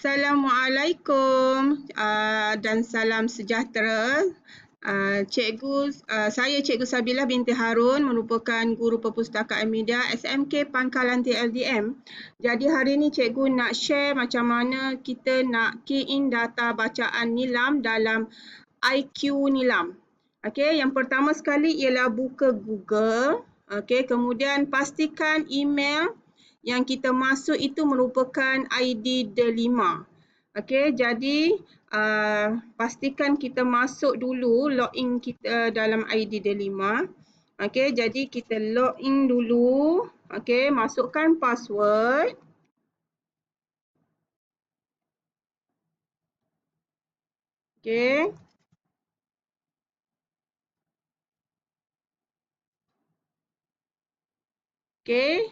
Assalamualaikum dan salam sejahtera. Saya Cikgu Sabilah binti Harun, merupakan guru perpustakaan media SMK Pangkalan TLDM. Jadi hari ini cikgu nak share macam mana kita nak key in data bacaan nilam dalam IQ nilam. Okey, yang pertama sekali ialah buka Google. Okey, kemudian pastikan email yang kita masuk itu merupakan ID delima. Okey, jadi pastikan kita masuk dulu, login kita dalam ID delima. Okey, jadi kita login dulu. Okey, masukkan password. Okey. Okey.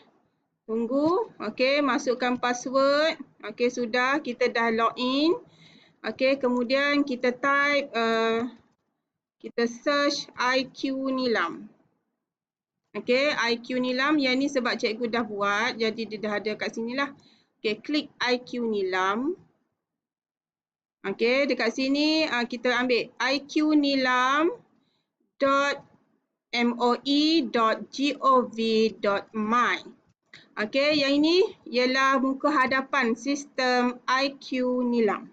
Tunggu. Okey, masukkan password. Okey, sudah, kita dah login. Okey, kemudian kita type, kita search IQ nilam. Okey, IQ nilam yang ni sebab cikgu dah buat, jadi dia dah ada kat sini lah. Okey, klik IQ nilam. Okey, dekat sini kita ambil iqnilam.moi.gov.my. Okey, yang ini ialah muka hadapan sistem IQ nilam.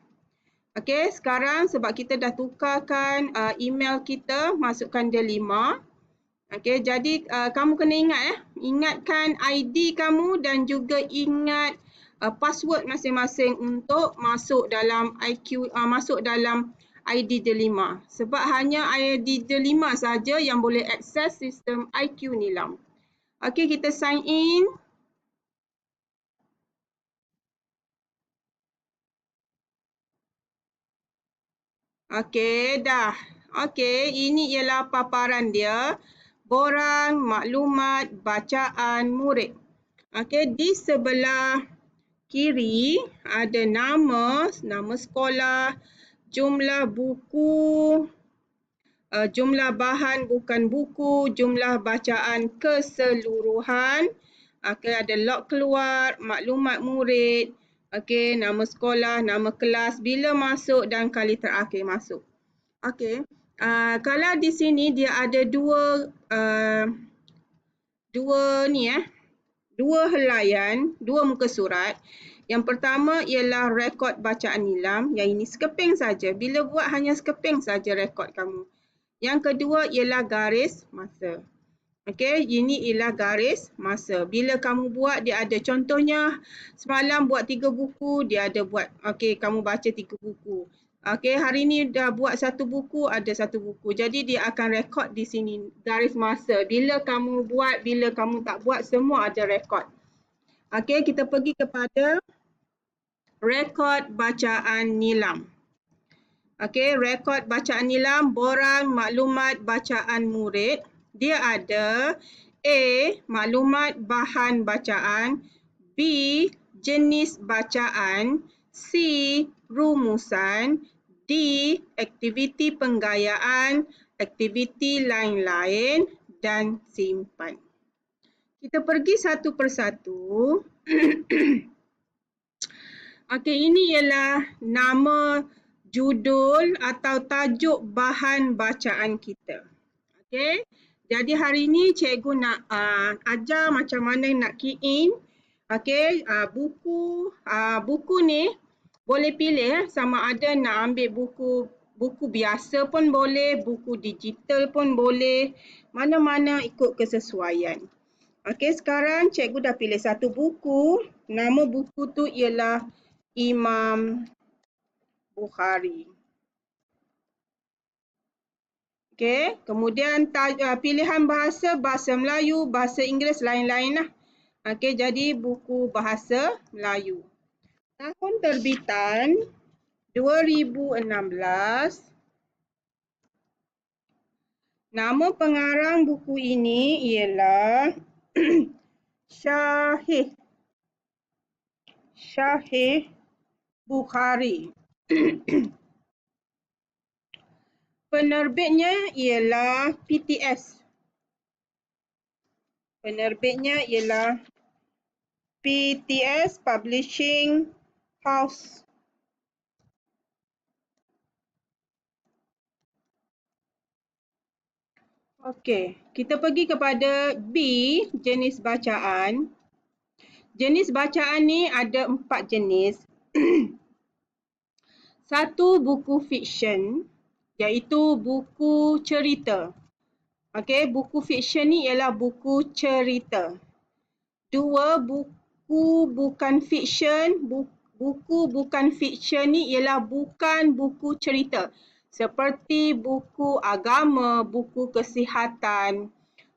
Okey, sekarang sebab kita dah tukarkan email kita, masukkan delima. Okey, jadi kamu kena ingatkan ID kamu dan juga ingat password masing-masing untuk masuk dalam masuk dalam ID delima. Sebab hanya ID delima saja yang boleh akses sistem IQ nilam. Okey, kita sign in. Okey, dah. Okey, ini ialah paparan dia. Borang maklumat bacaan murid. Okey, di sebelah kiri ada nama sekolah, jumlah buku, jumlah bahan bukan buku, jumlah bacaan keseluruhan. Okey, ada log keluar, maklumat murid. Okey, nama sekolah, nama kelas, bila masuk dan kali terakhir masuk. Okey, kalau di sini dia ada dua helaian, dua muka surat. Yang pertama ialah rekod bacaan nilam, yang ini sekeping saja. Bila buat hanya sekeping saja rekod kamu. Yang kedua ialah garis masa. Okey, ini ialah garis masa. Bila kamu buat, dia ada contohnya semalam buat 3 buku, dia ada buat, okey, kamu baca 3 buku. Okey, hari ni dah buat 1 buku, ada 1 buku. Jadi dia akan rekod di sini garis masa. Bila kamu buat, bila kamu tak buat, semua ada rekod. Okey, kita pergi kepada rekod bacaan nilam. Okey, rekod bacaan nilam, borang maklumat bacaan murid. Dia ada A. Maklumat bahan bacaan, B. Jenis bacaan, C. Rumusan, D. Aktiviti penggayaan, aktiviti lain-lain dan simpan. Kita pergi satu persatu. Okey, ini ialah nama judul atau tajuk bahan bacaan kita. Okey. Jadi hari ini cikgu nak ajar macam mana nak key in. Okey, buku ni boleh pilih sama ada nak ambil buku biasa pun boleh, buku digital pun boleh, mana-mana ikut kesesuaian. Okey, sekarang cikgu dah pilih satu buku. Nama buku tu ialah Imam Bukhari. Okey, kemudian pilihan bahasa Melayu, bahasa Inggeris, lain-lain lah. Okey, jadi buku bahasa Melayu. Tahun terbitan 2016. Nama pengarang buku ini ialah Sahih Bukhari. Penerbitnya ialah PTS. Penerbitnya ialah PTS Publishing House Okey, kita pergi kepada B, jenis bacaan. Jenis bacaan ni ada 4 jenis. Satu, buku fiksyen, iaitu buku cerita. Okey, buku fiksyen ni ialah buku cerita. Dua, buku bukan fiksyen. Buku bukan fiksyen ni ialah bukan buku cerita. Seperti buku agama, buku kesihatan,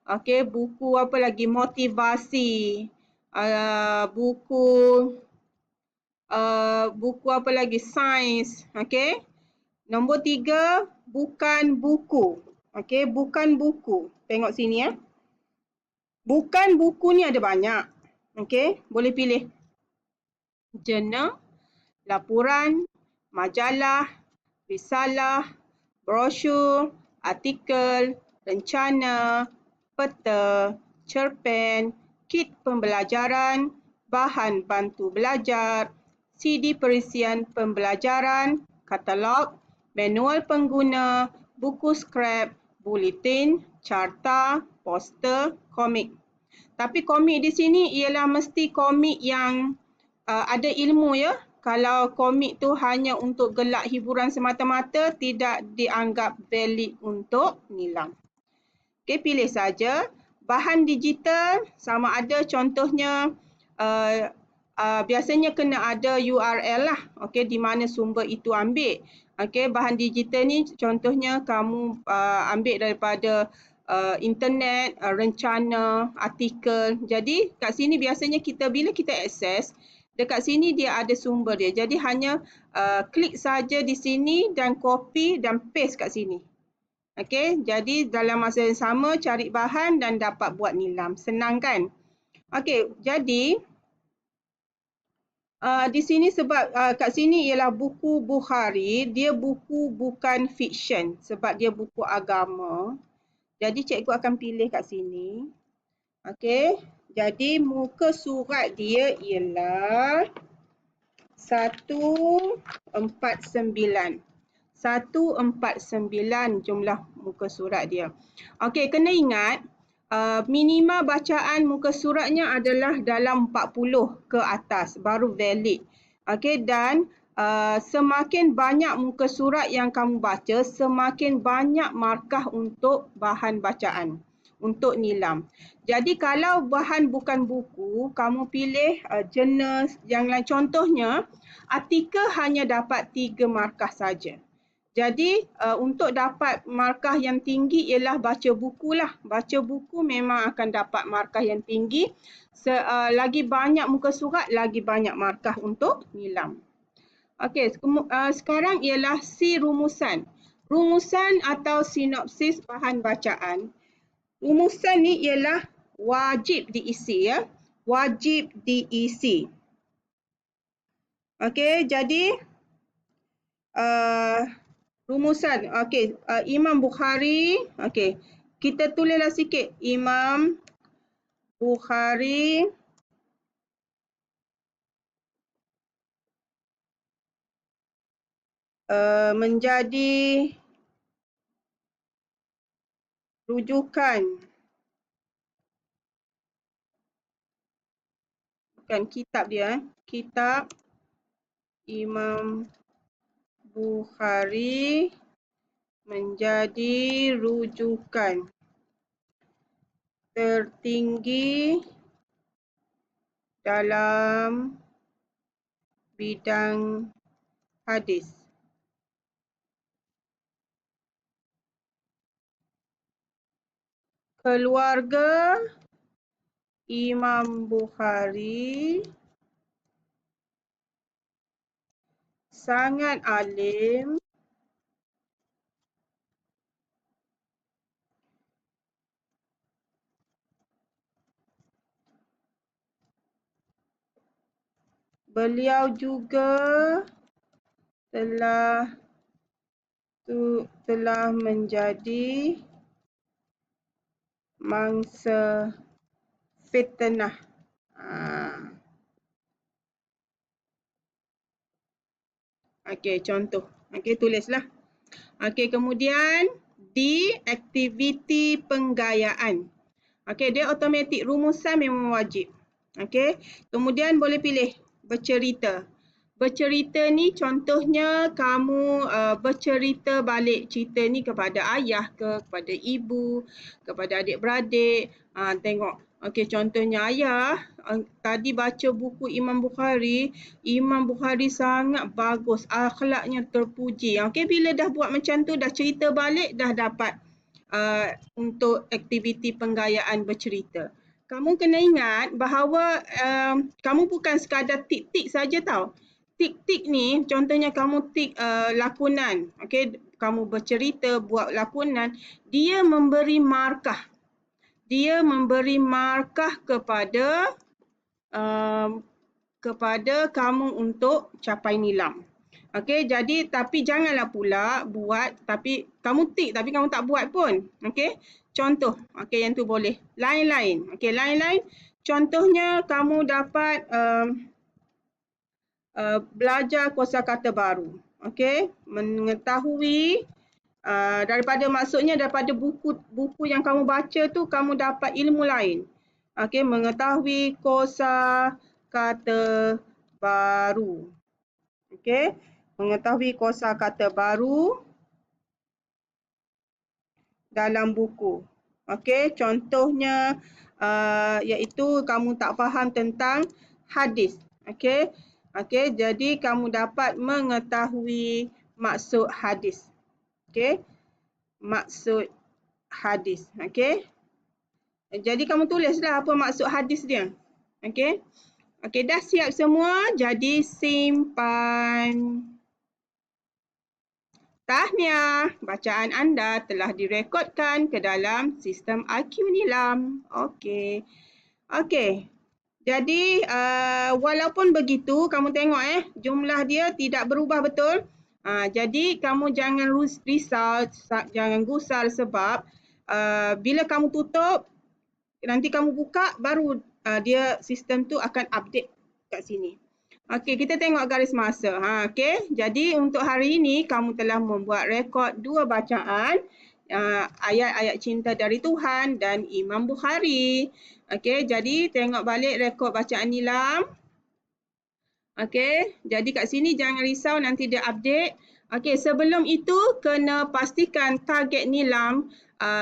okey, buku apa lagi, motivasi, buku buku apa lagi, sains, okey. Nombor 3, bukan buku. Okey, bukan buku. Tengok sini ya. Bukan buku ni ada banyak. Okey, boleh pilih. Jurnal, laporan, majalah, risalah, brosur, artikel, rencana, peta, cerpen, kit pembelajaran, bahan bantu belajar, CD perisian pembelajaran, katalog, manual pengguna, buku skrap, buletin, carta, poster, komik. Tapi komik di sini ialah mesti komik yang ada ilmu ya. Kalau komik tu hanya untuk gelak hiburan semata-mata, tidak dianggap valid untuk nilam. Okey, pilih saja. Bahan digital sama ada contohnya biasanya kena ada URL lah. Okey, di mana sumber itu ambil. Okey, bahan digital ni contohnya kamu ambil daripada internet, rencana, artikel. Jadi kat sini biasanya bila kita akses, dekat sini dia ada sumber dia. Jadi hanya klik saja di sini dan copy dan paste kat sini. Okey, jadi dalam masa yang sama cari bahan dan dapat buat nilam. Senang kan? Okey, jadi di sini sebab kat sini ialah buku Bukhari, dia buku bukan fiksyen sebab dia buku agama. Jadi cikgu akan pilih kat sini. Okey, jadi muka surat dia ialah 149. 149 jumlah muka surat dia. Okey, kena ingat minima bacaan muka suratnya adalah dalam 40 ke atas baru valid. Okey, dan semakin banyak muka surat yang kamu baca, semakin banyak markah untuk bahan bacaan, untuk nilam. Jadi kalau bahan bukan buku, kamu pilih jurnal yang lain. Contohnya, artikel hanya dapat 3 markah saja. Jadi untuk dapat markah yang tinggi ialah baca buku lah. Baca buku memang akan dapat markah yang tinggi. Lagi banyak muka surat, lagi banyak markah untuk nilam. Okey, sekarang ialah C, rumusan. Rumusan atau sinopsis bahan bacaan. Rumusan ni ialah wajib diisi ya. Wajib diisi. Okey, jadi rumusan. Okey, Imam Bukhari. Okey, kita tulislah sikit. Imam Bukhari menjadi rujukan. Bukan kitab dia. Kitab Imam Bukhari menjadi rujukan tertinggi dalam bidang hadis. Keluarga Imam Bukhari sangat alim beliau juga telah menjadi mangsa fitnah. Okey, contoh. Okey, tulislah. Okey, kemudian di aktiviti penggayaan. Okey, dia automatik, rumusan memang wajib. Okey, kemudian boleh pilih bercerita. Bercerita ni contohnya kamu bercerita balik cerita ni kepada ayah ke, kepada ibu, kepada adik-beradik. Tengok. Okey, contohnya ayah tadi baca buku Imam Bukhari. Imam Bukhari sangat bagus, akhlaknya terpuji. Okey, bila dah buat macam tu, dah cerita balik, dah dapat untuk aktiviti penggayaan bercerita. Kamu kena ingat bahawa kamu bukan sekadar tik-tik saja tau. Tik-tik ni contohnya kamu tik lakonan, okey, kamu bercerita, buat lakonan, dia memberi markah. Dia memberi markah kepada kamu untuk capai nilam. Okey, jadi tapi janganlah pula buat tapi kamu tik tapi kamu tak buat pun. Okey. Contoh, okey, yang tu boleh. Lain-lain. Okey, lain-lain. Contohnya kamu dapat belajar kosakata baru. Okey, mengetahui daripada buku yang kamu baca tu kamu dapat ilmu lain. Okey, mengetahui kosakata baru. Okey, mengetahui kosakata baru dalam buku. Okey, contohnya iaitu kamu tak faham tentang hadis. Okey. Okey, jadi kamu dapat mengetahui maksud hadis. Okey. Maksud hadis. Okey. Jadi kamu tulislah apa maksud hadis dia. Okey. Okey, dah siap semua, jadi simpan. Tahniah, bacaan anda telah direkodkan ke dalam sistem IQ Nilam. Okey. Okey. Jadi walaupun begitu, kamu tengok jumlah dia tidak berubah betul. Jadi kamu jangan risau, jangan gusar sebab bila kamu tutup, nanti kamu buka baru dia sistem tu akan update kat sini. Okey, kita tengok garis masa. Okey, jadi untuk hari ini kamu telah membuat rekod 2 bacaan ayat-ayat cinta dari Tuhan dan Imam Bukhari. Okey, jadi tengok balik rekod bacaan Nilam. Okey, jadi kat sini jangan risau, nanti dia update. Okey, sebelum itu kena pastikan target Nilam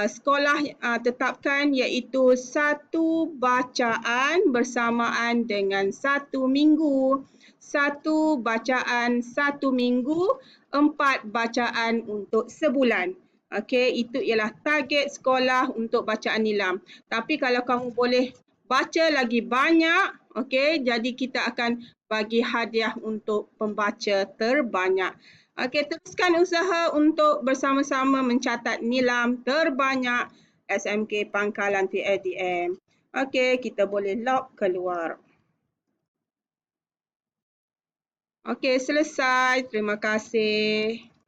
sekolah tetapkan iaitu 1 bacaan bersamaan dengan 1 minggu. 1 bacaan 1 minggu, 4 bacaan untuk sebulan. Okey, itu ialah target sekolah untuk bacaan Nilam. Tapi kalau kamu boleh baca lagi banyak, okey, jadi kita akan bagi hadiah untuk pembaca terbanyak. Okey, teruskan usaha untuk bersama-sama mencatat Nilam terbanyak SMK Pangkalan TLDM. Okey, kita boleh log keluar. Okey, selesai. Terima kasih.